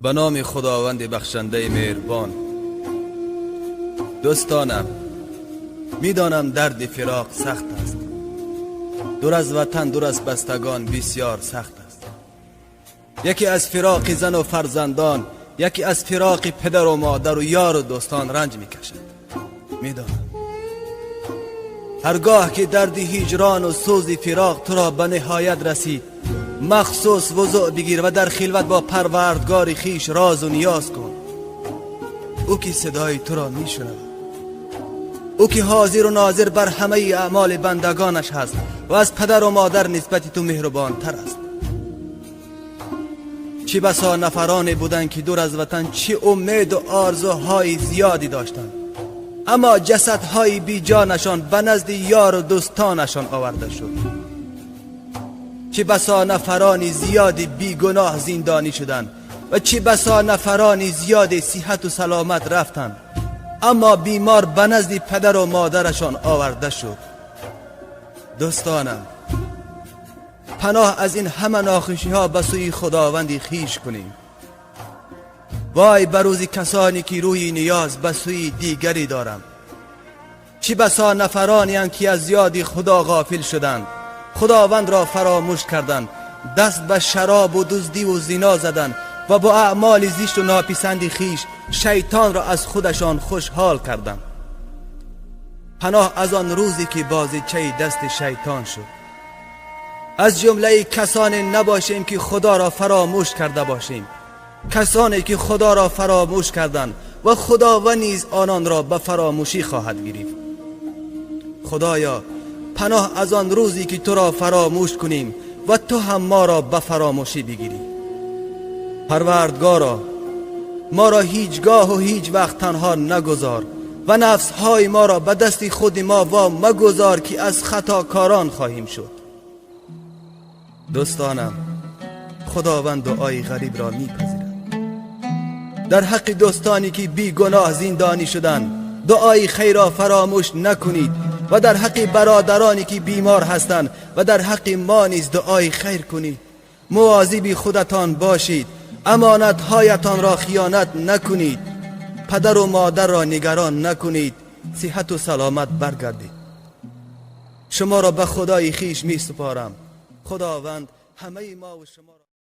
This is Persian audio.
به نام خداوند بخشنده مهربان. دوستانم، میدانم درد فراق سخت است. دور از وطن، دور از بستگان بسیار سخت است. یکی از فراق زن و فرزندان، یکی از فراق پدر و مادر و یار و دوستان رنج میکشد. میدانم هرگاه که درد هجران و سوز فراق تو را به نهایت رسید، مخصوص وضوع بگیر و در خلوت با پروردگار خیش راز و نیاز کن. او که صدای تو را میشنود، او که حاضر و ناظر بر همه اعمال بندگانش هست و از پدر و مادر نسبت تو مهربان تر است. چه بسا نفرانی بودند که دور از وطن چه امید و آرزوهای زیادی داشتند، اما جسدهای بی جانشان به نزد یار و دوستانشان آورده شد. چه بسا نفرانی زیادی بی گناه زندانی شدند و چه بسا نفرانی زیادی صحت و سلامت رفتند، اما بیمار به نزد پدر و مادرشان آورده شد. دوستانم، پناه از این همه ناخوشی ها به سوی خداوند خویش کنیم. وای بر روز کسانی که روی نیاز به سوی دیگری دارند. چه بسا نفرانی اند که از یاد خدا غافل شدند، خداوند را فراموش کردند، دست به شراب و دزدی و زنا زدند و با اعمال زشت و ناپسند خویش شیطان را از خودشان خوشحال کردند. پناه از آن روزی که بازیچه دست شیطان شد. از جمله کسانی نباشیم که خدا را فراموش کرده باشیم، کسانی که خدا را فراموش کردند و خداوند نیز آنان را به فراموشی خواهد گرفت. خدایا، پناه از آن روزی که تو را فراموش کنیم و تو هم ما را به فراموشی بگیری. پروردگارا، ما را هیچگاه و هیچ وقت تنها نگذار و نفسهای ما را به دست خود ما وام مگذار که از خطاکاران خواهیم شد. دوستانم، خداوند دعای غریب را میپذیرد. در حق دوستانی که بی گناه زندانی شدند دعای خیر را فراموش نکنید و در حق برادرانی که بیمار هستند و در حق ما نیز دعای خیر کنید. مواظب خودتان باشید، امانتهایتان را خیانت نکنید، پدر و مادر را نگران نکنید، صحت و سلامت برگردید. شما را به خدای خویش می سپارم. خداوند همه ما و شما را